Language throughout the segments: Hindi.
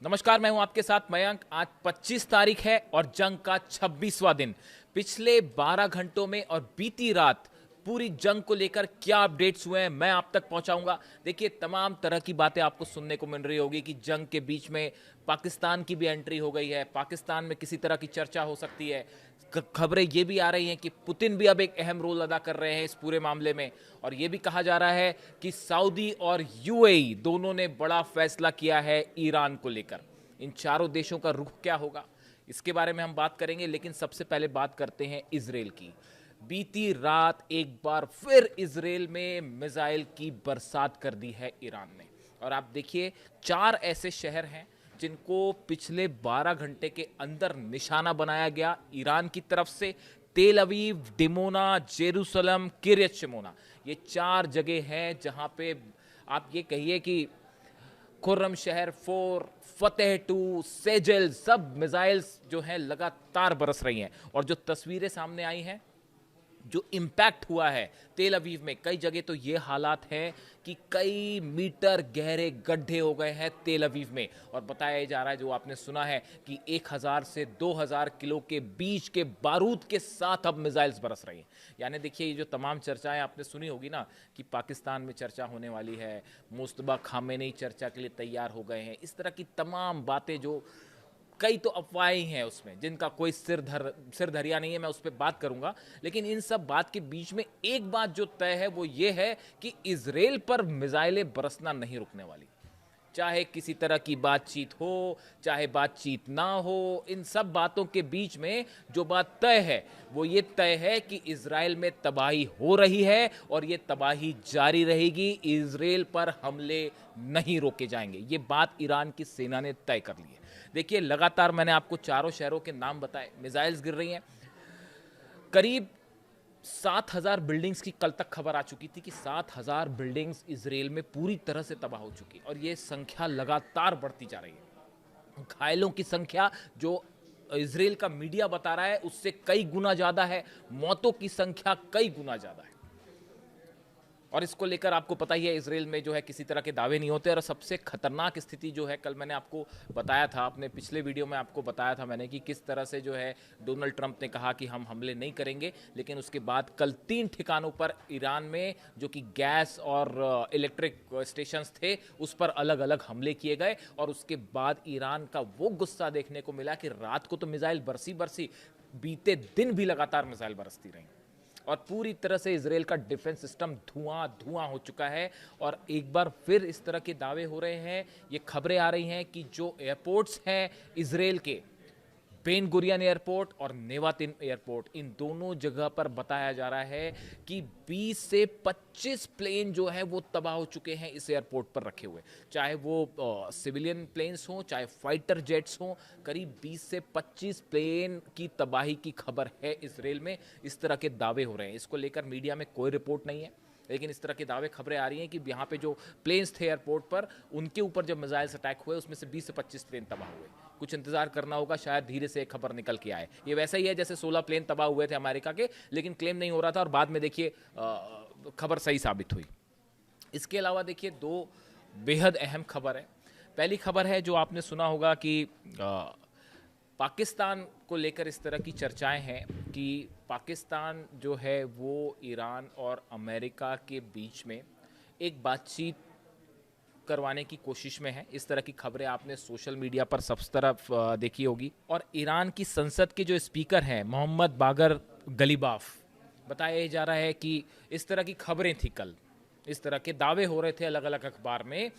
नमस्कार, मैं हूं आपके साथ मयंक। आज 25 तारीख है और जंग का 26वां दिन। पिछले 12 घंटों में और बीती रात पूरी जंग को लेकर क्या अपडेट्स हुए हैं मैं आप तक पहुंचाऊंगा। देखिए, तमाम तरह की बातें आपको सुनने को मिल रही होगी कि जंग के बीच में पाकिस्तान की भी एंट्री हो गई है, पाकिस्तान में किसी तरह की चर्चा हो सकती है। खबरें ये भी आ रही हैं कि पुतिन भी अब एक अहम रोल अदा कर रहे हैं इस पूरे मामले में। और ये भी कहा जा रहा है कि सऊदी और यूएई दोनों ने बड़ा फैसला किया है ईरान को लेकर। इन चारों देशों का रुख क्या होगा, इसके बारे में हम बात करेंगे, लेकिन सबसे पहले बात करते हैं इजराइल की। बीती रात एक बार फिर इजराइल में मिसाइल की बरसात कर दी है ईरान ने। और आप देखिए, 4 ऐसे शहर हैं जिनको पिछले 12 घंटे के अंदर निशाना बनाया गया ईरान की तरफ से। तेल अवीव, डिमोना, जेरूसलम, किरियत शिमोना, ये 4 जगह हैं जहां पे आप ये कहिए कि खुर्रम शहर 4, फतेह 2, सेजल, सब मिसाइल्स जो हैं लगातार बरस रही हैं। और जो तस्वीरें सामने आई हैं, जो इम्पैक्ट हुआ है तेल अवीव में, कई जगह तो ये हालात हैं कि कई मीटर गहरे गड्ढे हो गए हैं तेल अवीव में। और बताया जा रहा है, जो आपने सुना है, कि 1000 से 2000 किलो के बीच के बारूद के साथ अब मिसाइल्स बरस रही हैं। यानी देखिए, ये जो तमाम चर्चाएं आपने सुनी होगी ना कि पाकिस्तान में चर्चा होने वाली है, मुस्तबा खामेनी चर्चा के लिए तैयार हो गए हैं, इस तरह की तमाम बातें, जो कई तो अफवाहें ही हैं उसमें जिनका कोई सिर धरिया नहीं है, मैं उस पर बात करूंगा। लेकिन इन सब बात के बीच में एक बात जो तय है वो ये है कि इजराइल पर मिसाइलें बरसना नहीं रुकने वाली। चाहे किसी तरह की बातचीत हो, चाहे बातचीत ना हो, इन सब बातों के बीच में जो बात तय है वो ये तय है कि इजराइल में तबाही हो रही है और ये तबाही जारी रहेगी। इजराइल पर हमले नहीं रोके जाएंगे, ये बात ईरान की सेना ने तय कर ली है। देखिए, लगातार मैंने आपको चारों शहरों के नाम बताए, मिसाइल्स गिर रही हैं। करीब 7000 बिल्डिंग्स की कल तक खबर आ चुकी थी कि 7000 बिल्डिंग्स इजराइल में पूरी तरह से तबाह हो चुकी, और ये संख्या लगातार बढ़ती जा रही है। घायलों की संख्या, जो इजराइल का मीडिया बता रहा है, उससे कई गुना ज्यादा है। मौतों की संख्या कई गुना ज्यादा है। और इसको लेकर आपको पता ही है, इजराइल में जो है किसी तरह के दावे नहीं होते। और सबसे खतरनाक स्थिति जो है, कल मैंने आपको बताया था, अपने पिछले वीडियो में आपको बताया था मैंने, कि किस तरह से जो है डोनाल्ड ट्रंप ने कहा कि हम हमले नहीं करेंगे। लेकिन उसके बाद कल 3 ठिकानों पर ईरान में, जो कि गैस और इलेक्ट्रिक स्टेशंस थे, उस पर अलग अलग हमले किए गए। और उसके बाद ईरान का वो गुस्सा देखने को मिला कि रात को तो मिसाइल बरसी बरसी, बीते दिन भी लगातार मिसाइल बरसती रही, और पूरी तरह से इजराइल का डिफेंस सिस्टम धुआं धुआं हो चुका है। और एक बार फिर इस तरह के दावे हो रहे हैं, ये खबरें आ रही हैं कि जो एयरपोर्ट्स हैं इजराइल के, बेन गुरियन एयरपोर्ट और नेवातिन एयरपोर्ट, इन दोनों जगह पर बताया जा रहा है कि 20 से 25 प्लेन जो है वो तबाह हो चुके हैं इस एयरपोर्ट पर रखे हुए। चाहे वो सिविलियन प्लेन्स हों, चाहे फाइटर जेट्स हों, करीब 20 से 25 प्लेन की तबाही की खबर है इजराइल में। इस तरह के दावे हो रहे हैं। इसको लेकर मीडिया में कोई रिपोर्ट नहीं है, लेकिन इस तरह के दावे, खबरें आ रही हैं कि यहाँ पे जो प्लेन्स थे एयरपोर्ट पर, उनके ऊपर जब मिसाइल्स अटैक हुए, उसमें से 20 से 25 प्लेन तबाह हुए। कुछ इंतजार करना होगा, शायद धीरे से एक खबर निकल के आए। ये वैसा ही है जैसे 16 प्लेन तबाह हुए थे अमेरिका के, लेकिन क्लेम नहीं हो रहा था, और बाद में देखिए खबर सही साबित हुई। इसके अलावा देखिए, 2 बेहद अहम खबर है। पहली खबर है, जो आपने सुना होगा कि पाकिस्तान को लेकर इस तरह की चर्चाएं हैं कि पाकिस्तान जो है वो ईरान और अमेरिका के बीच में एक बातचीत करवाने की कोशिश में है। इस तरह की खबरें आपने सोशल मीडिया पर सब तरफ देखी होगी। और ईरान की संसद के जो स्पीकर हैं मोहम्मद बागर गलीबाफ, बताया जा रहा है कि इस तरह की खबरें थी कल, इस तरह के दावे हो रहे थे अलग अलग अखबार में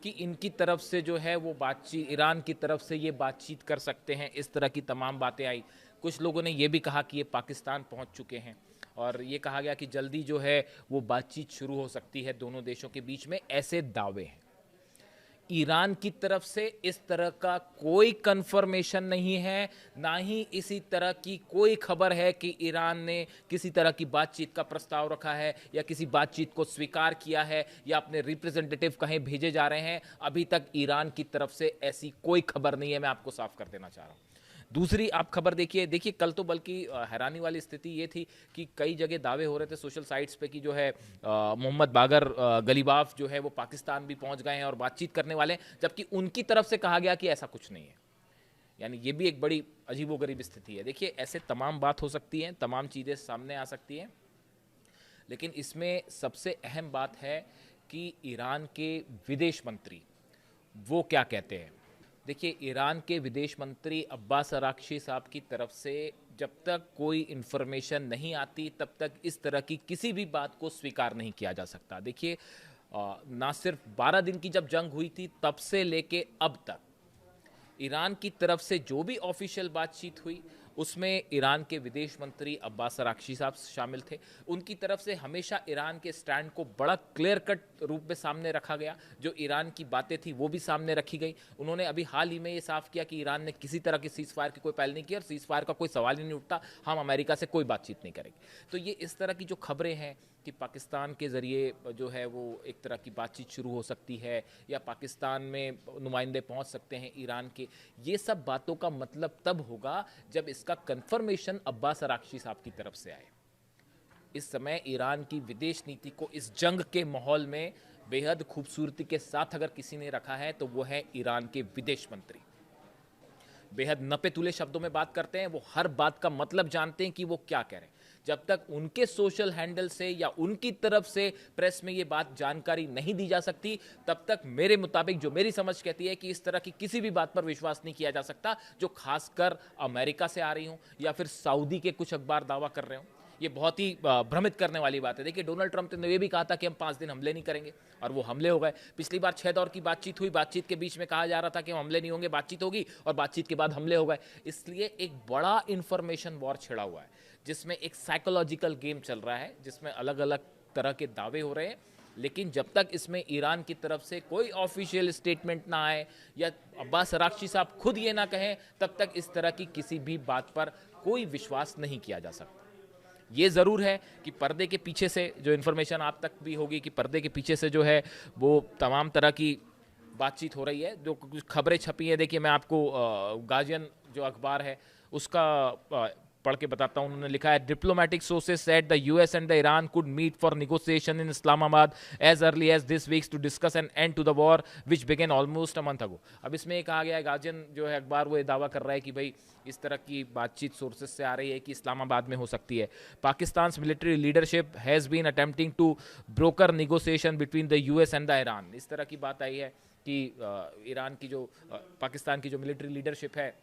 कि इनकी तरफ से जो है वो बातचीत, ईरान की तरफ से ये बातचीत कर सकते हैं। इस तरह की तमाम बातें आई। कुछ लोगों ने ये भी कहा कि ये पाकिस्तान पहुंच चुके हैं, और ये कहा गया कि जल्दी जो है वो बातचीत शुरू हो सकती है दोनों देशों के बीच में। ऐसे दावे हैं। ईरान की तरफ से इस तरह का कोई कंफर्मेशन नहीं है, ना ही इसी तरह की कोई खबर है कि ईरान ने किसी तरह की बातचीत का प्रस्ताव रखा है या किसी बातचीत को स्वीकार किया है या अपने रिप्रेजेंटेटिव कहीं भेजे जा रहे हैं। अभी तक ईरान की तरफ से ऐसी कोई खबर नहीं है, मैं आपको साफ कर देना चाह रहा हूं। दूसरी आप खबर देखिए, कल तो बल्कि हैरानी वाली स्थिति ये थी कि कई जगह दावे हो रहे थे सोशल साइट्स पे कि जो है मोहम्मद बागर गलीबाफ जो है वो पाकिस्तान भी पहुंच गए हैं और बातचीत करने वाले हैं, जबकि उनकी तरफ से कहा गया कि ऐसा कुछ नहीं है। यानी ये भी एक बड़ी अजीबोगरीब स्थिति है। देखिए, ऐसे तमाम बात हो सकती हैं, तमाम चीज़ें सामने आ सकती हैं, लेकिन इसमें सबसे अहम बात है कि ईरान के विदेश मंत्री वो क्या कहते हैं। देखिए, ईरान के विदेश मंत्री अब्बास अराक्ची साहब की तरफ से जब तक कोई इन्फॉर्मेशन नहीं आती तब तक इस तरह की किसी भी बात को स्वीकार नहीं किया जा सकता। देखिए, ना सिर्फ 12 दिन की जब जंग हुई थी तब से लेके अब तक ईरान की तरफ से जो भी ऑफिशियल बातचीत हुई उसमें ईरान के विदेश मंत्री अब्बास अराक्ची साहब शामिल थे। उनकी तरफ से हमेशा ईरान के स्टैंड को बड़ा क्लियर कट रूप में सामने रखा गया। जो ईरान की बातें थी वो भी सामने रखी गई। उन्होंने अभी हाल ही में ये साफ किया कि ईरान ने किसी तरह की सीज फायर की कोई पहल नहीं की और सीज फायर का कोई सवाल ही नहीं उठता, हम अमेरिका से कोई बातचीत नहीं करेंगे। तो ये इस तरह की जो खबरें हैं कि पाकिस्तान के ज़रिए जो है वो एक तरह की बातचीत शुरू हो सकती है या पाकिस्तान में नुमाइंदे पहुंच सकते हैं ईरान के, ये सब बातों का मतलब तब होगा जब इसका कंफर्मेशन अब्बास अराक्ची साहब की तरफ से आए। इस समय ईरान की विदेश नीति को इस जंग के माहौल में बेहद खूबसूरती के साथ अगर किसी ने रखा है तो वो है ईरान के विदेश मंत्री। बेहद नपे तुले शब्दों में बात करते हैं, वो हर बात का मतलब जानते हैं कि वो क्या कह रहे हैं। जब तक उनके सोशल हैंडल से या उनकी तरफ से प्रेस में ये बात जानकारी नहीं दी जा सकती तब तक मेरे मुताबिक जो मेरी समझ कहती है कि इस तरह की किसी भी बात पर विश्वास नहीं किया जा सकता जो खासकर अमेरिका से आ रही हो या फिर सऊदी के कुछ अखबार दावा कर रहे हो। ये बहुत ही भ्रमित करने वाली बात है। देखिए, डोनाल्ड ट्रंप ने ये भी कहा था कि हम 5 दिन हमले नहीं करेंगे और वो हमले हो गए। पिछली बार 6 दौर की बातचीत हुई, बातचीत के बीच में कहा जा रहा था कि हम हमले नहीं होंगे, बातचीत होगी और बातचीत के बाद हमले हो गए। इसलिए एक बड़ा इंफॉर्मेशन वॉर छिड़ा हुआ है जिसमें एक साइकोलॉजिकल गेम चल रहा है, जिसमें अलग अलग तरह के दावे हो रहे हैं। लेकिन जब तक इसमें ईरान की तरफ से कोई ऑफिशियल स्टेटमेंट ना आए या अब्बास अराक्ची साहब खुद ये ना कहें तब तक इस तरह की किसी भी बात पर कोई विश्वास नहीं किया जा सकता। ये ज़रूर है कि पर्दे के पीछे से जो इन्फॉर्मेशन आप तक भी होगी कि पर्दे के पीछे से जो है वो तमाम तरह की बातचीत हो रही है, जो कुछ खबरें छपी हैं। देखिए, मैं आपको गार्जियन जो अखबार है उसका पढ़ के बताता हूं। उन्होंने लिखा है, diplomatic sources said the US and the Iran could meet for negotiation in Islamabad as early as this weeks to discuss an end to the war which began almost a month ago. अब इसमें कहा गया है, गार्जियन जो है अखबार वो ये दावा कर रहा है कि भाई इस तरह की बातचीत सोर्सेज से आ रही है कि इस्लामाबाद में हो सकती है। Pakistan military leadership has been attempting to broker negotiation between the US and the Iran. इस तरह की बात आई है कि ईरान की जो पाकिस्तान की जो मिलिट्री लीडरशिप है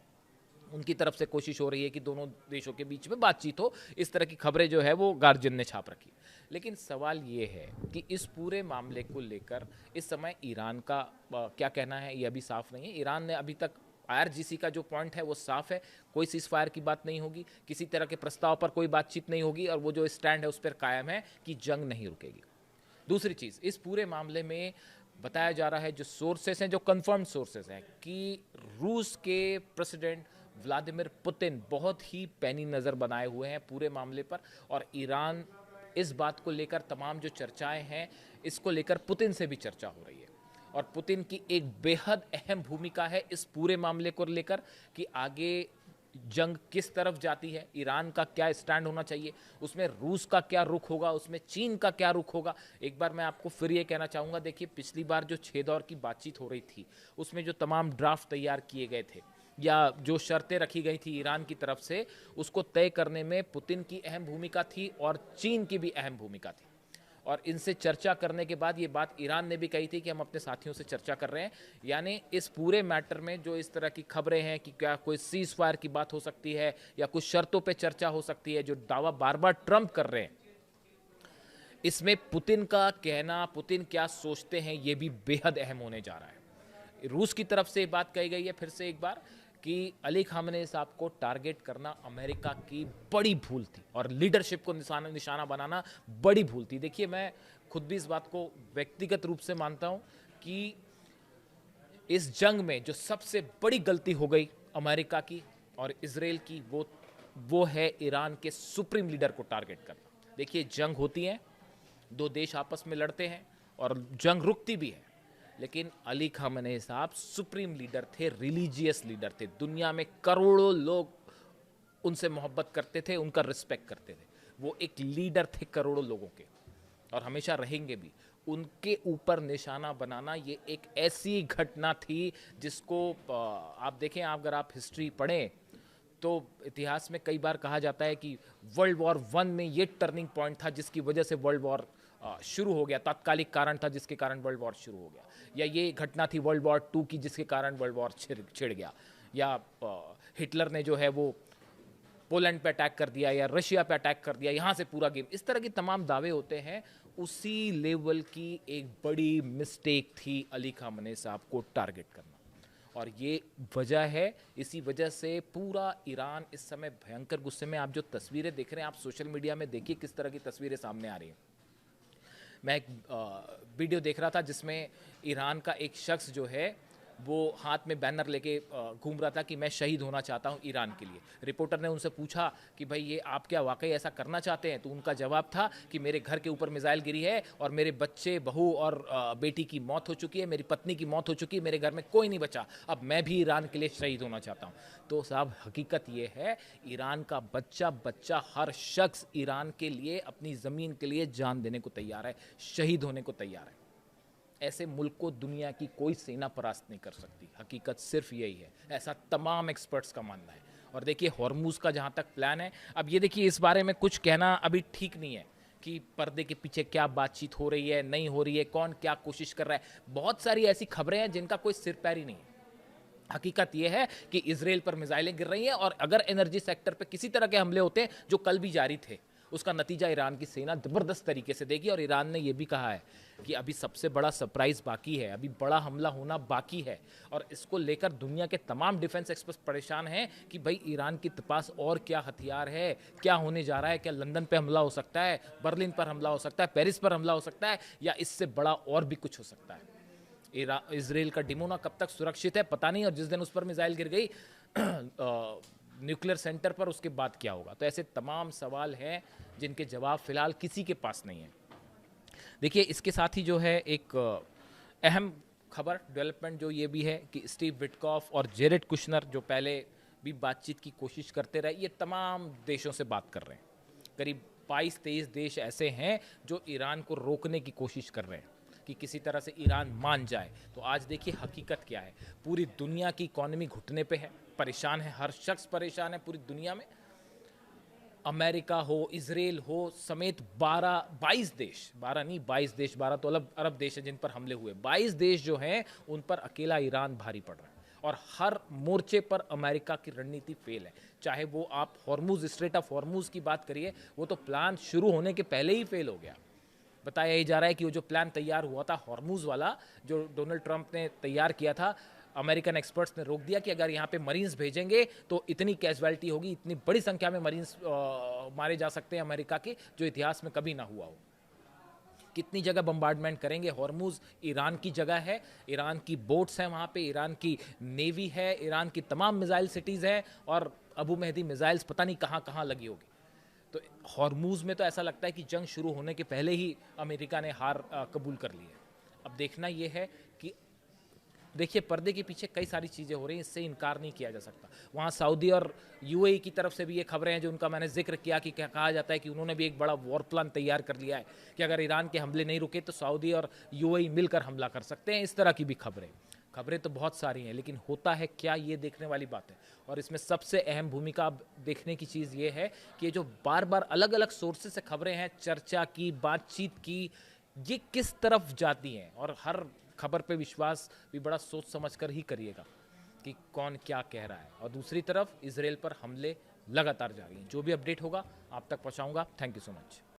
उनकी तरफ से कोशिश हो रही है कि दोनों देशों के बीच में बातचीत हो। इस तरह की खबरें जो है वो गार्जियन ने छाप रखी। लेकिन सवाल ये है कि इस पूरे मामले को लेकर इस समय ईरान का क्या कहना है ये अभी साफ नहीं है। ईरान ने अभी तक IRGC का जो पॉइंट है वो साफ है, कोई सीज फायर की बात नहीं होगी, किसी तरह के प्रस्ताव पर कोई बातचीत नहीं होगी और वो जो स्टैंड है उस पर कायम है कि जंग नहीं रुकेगी। दूसरी चीज़, इस पूरे मामले में बताया जा रहा है, जो सोर्सेस हैं, जो कंफर्म सोर्सेस हैं, कि रूस के प्रेसिडेंट व्लादिमीर पुतिन बहुत ही पैनी नज़र बनाए हुए हैं पूरे मामले पर और ईरान इस बात को लेकर तमाम जो चर्चाएं हैं इसको लेकर पुतिन से भी चर्चा हो रही है और पुतिन की एक बेहद अहम भूमिका है इस पूरे मामले को लेकर कि आगे जंग किस तरफ जाती है, ईरान का क्या स्टैंड होना चाहिए, उसमें रूस का क्या रुख होगा, उसमें चीन का क्या रुख होगा। एक बार मैं आपको फिर ये कहना चाहूँगा, देखिए पिछली बार जो 6 दौर की बातचीत हो रही थी उसमें जो तमाम ड्राफ्ट तैयार किए गए थे या जो शर्तें रखी गई थी ईरान की तरफ से उसको तय करने में पुतिन की अहम भूमिका थी और चीन की भी अहम भूमिका थी। और इनसे चर्चा करने के बाद ये बात ईरान ने भी कही थी कि हम अपने साथियों से चर्चा कर रहे हैं। यानी इस पूरे मैटर में जो इस तरह की खबरें हैं कि क्या कोई सीज फायर की बात हो सकती है या कुछ शर्तों पे चर्चा हो सकती है, जो दावा बार बार ट्रंप कर रहे हैं, इसमें पुतिन का कहना, पुतिन क्या सोचते हैं, ये भी बेहद अहम होने जा रहा है। रूस की तरफ से बात कही गई है फिर से एक बार कि अली खामनेई साहब को टारगेट करना अमेरिका की बड़ी भूल थी और लीडरशिप को निशाना बनाना बड़ी भूल थी। देखिए, मैं खुद भी इस बात को व्यक्तिगत रूप से मानता हूं कि इस जंग में जो सबसे बड़ी गलती हो गई अमेरिका की और इजराइल की, वो है ईरान के सुप्रीम लीडर को टारगेट करना। देखिए, जंग होती है, दो देश आपस में लड़ते हैं और जंग रुकती भी है, लेकिन अली खामेनेई साहब सुप्रीम लीडर थे, रिलीजियस लीडर थे। दुनिया में करोड़ों लोग उनसे मोहब्बत करते थे, उनका रिस्पेक्ट करते थे। वो एक लीडर थे करोड़ों लोगों के, और हमेशा रहेंगे भी। उनके ऊपर निशाना बनाना ये एक ऐसी घटना थी जिसको आप देखें, अगर आप हिस्ट्री पढ़ें तो इतिहास में कई बार कहा जाता है कि वर्ल्ड वॉर वन में ये टर्निंग पॉइंट था जिसकी वजह से वर्ल्ड वॉर शुरू हो गया, तात्कालिक कारण था जिसके कारण वर्ल्ड वॉर शुरू हो गया, या ये घटना थी वर्ल्ड वॉर टू की जिसके कारण वर्ल्ड वॉर छिड़ गया, या हिटलर ने जो है वो पोलैंड पे अटैक कर दिया या रशिया पे अटैक कर दिया, यहाँ से पूरा गेम। इस तरह के तमाम दावे होते हैं। उसी लेवल की एक बड़ी मिस्टेक थी अली खामेनेई साहब को टारगेट करना, और ये वजह है। इसी वजह से पूरा ईरान इस समय भयंकर गुस्से में। आप जो तस्वीरें देख रहे हैं, आप सोशल मीडिया में देखिए किस तरह की तस्वीरें सामने आ रही हैं। मैं एक वीडियो देख रहा था जिसमें ईरान का एक शख्स जो है वो हाथ में बैनर लेके घूम रहा था कि मैं शहीद होना चाहता हूं ईरान के लिए। रिपोर्टर ने उनसे पूछा कि भाई ये आप क्या वाकई ऐसा करना चाहते हैं? तो उनका जवाब था कि मेरे घर के ऊपर मिसाइल गिरी है और मेरे बच्चे, बहू और बेटी की मौत हो चुकी है, मेरी पत्नी की मौत हो चुकी है, मेरे घर में कोई नहीं बचा, अब मैं भी ईरान के लिए शहीद होना चाहता हूँ। तो साहब हकीकत ये है, ईरान का बच्चा हर शख्स ईरान के लिए, अपनी ज़मीन के लिए जान देने को तैयार है, शहीद होने को तैयार है। ऐसे मुल्क को दुनिया की कोई सेना परास्त नहीं कर सकती। हकीकत सिर्फ यही है, ऐसा तमाम एक्सपर्ट्स का मानना है। और देखिए हॉर्मूज़ का जहाँ तक प्लान है, अब ये देखिए इस बारे में कुछ कहना अभी ठीक नहीं है कि पर्दे के पीछे क्या बातचीत हो रही है, नहीं हो रही है, कौन क्या कोशिश कर रहा है। बहुत सारी ऐसी खबरें हैं जिनका कोई सिर पैर ही नहीं है। हकीकत यह है कि इजराइल पर मिसाइलें गिर रही हैं, और अगर एनर्जी सेक्टर पर किसी तरह के हमले होते हैं जो कल भी जारी थे, उसका नतीजा ईरान की सेना ज़बरदस्त तरीके से देगी। और ईरान ने यह भी कहा है कि अभी सबसे बड़ा सरप्राइज बाकी है, अभी बड़ा हमला होना बाकी है, और इसको लेकर दुनिया के तमाम डिफेंस एक्सपर्ट परेशान हैं कि भाई ईरान के पास और क्या हथियार है, क्या होने जा रहा है, क्या लंदन पे हमला हो सकता है, बर्लिन पर हमला हो सकता है, पेरिस पर हमला हो सकता है, या इससे बड़ा और भी कुछ हो सकता है। इजराइल का डिमोना कब तक सुरक्षित है पता नहीं, और जिस दिन उस पर मिसाइल गिर गई न्यूक्लियर सेंटर पर, उसके बाद क्या होगा। तो ऐसे तमाम सवाल हैं जिनके जवाब फिलहाल किसी के पास नहीं है। देखिए इसके साथ ही जो है एक अहम खबर डेवलपमेंट जो ये भी है कि स्टीव विटकॉफ और जेरेड कुशनर जो पहले भी बातचीत की कोशिश करते रहे, ये तमाम देशों से बात कर रहे हैं। करीब 22-23 देश ऐसे हैं जो ईरान को रोकने की कोशिश कर रहे हैं कि किसी तरह से ईरान मान जाए। तो आज देखिए हकीकत क्या है, पूरी दुनिया की इकोनॉमी घुटने पे है, परेशान है, हर शख्स परेशान है पूरी दुनिया में। अमेरिका हो, इजराइल हो समेत 22 देश, 12 नहीं 22 देश, 12 तो अरब देश है जिन पर हमले हुए, 22 देश जो हैं उन पर अकेला ईरान भारी पड़ रहा है। और हर मोर्चे पर अमेरिका की रणनीति फेल है। चाहे वो आप हॉर्मूज, स्ट्रेट ऑफ हॉर्मूज की बात करिए, वो तो प्लान शुरू होने के पहले ही फेल हो गया। बताया ही जा रहा है कि वो जो प्लान तैयार हुआ था हॉर्मूज वाला, जो डोनाल्ड ट्रंप ने तैयार किया था, अमेरिकन एक्सपर्ट्स ने रोक दिया कि अगर यहाँ पे मरीन्स भेजेंगे तो इतनी कैजुअलिटी होगी, इतनी बड़ी संख्या में मरीन्स मारे जा सकते हैं अमेरिका के, जो इतिहास में कभी ना हुआ हो। कितनी जगह बम्बार्डमेंट करेंगे। हॉर्मूज ईरान की जगह है, ईरान की बोट्स हैं वहाँ पे, ईरान की नेवी है, ईरान की तमाम मिसाइल सिटीज़ हैं, और अबू मेहदी मिसाइल्स पता नहीं कहाँ कहाँ लगी होगी। तो हॉर्मूज में तो ऐसा लगता है कि जंग शुरू होने के पहले ही अमेरिका ने हार कबूल कर ली है। अब देखना यह है कि देखिए पर्दे के पीछे कई सारी चीज़ें हो रही हैं, इससे इनकार नहीं किया जा सकता। वहाँ सऊदी और यूएई की तरफ से भी ये खबरें हैं जो उनका मैंने जिक्र किया कि क्या कहा जाता है कि उन्होंने भी एक बड़ा वॉर प्लान तैयार कर लिया है कि अगर ईरान के हमले नहीं रुके तो सऊदी और यूएई मिलकर हमला कर सकते हैं। इस तरह की भी खबरें तो बहुत सारी हैं, लेकिन होता है क्या, ये देखने वाली बात है। और इसमें सबसे अहम भूमिका देखने की चीज़ ये है कि जो बार बार अलग अलग सोर्सेज से खबरें हैं, चर्चा की, बातचीत की, ये किस तरफ जाती हैं। और हर खबर पे विश्वास भी बड़ा सोच समझ कर ही करिएगा कि कौन क्या कह रहा है। और दूसरी तरफ इजराइल पर हमले लगातार जारी हैं। जो भी अपडेट होगा आप तक पहुंचाऊंगा। Thank you so much.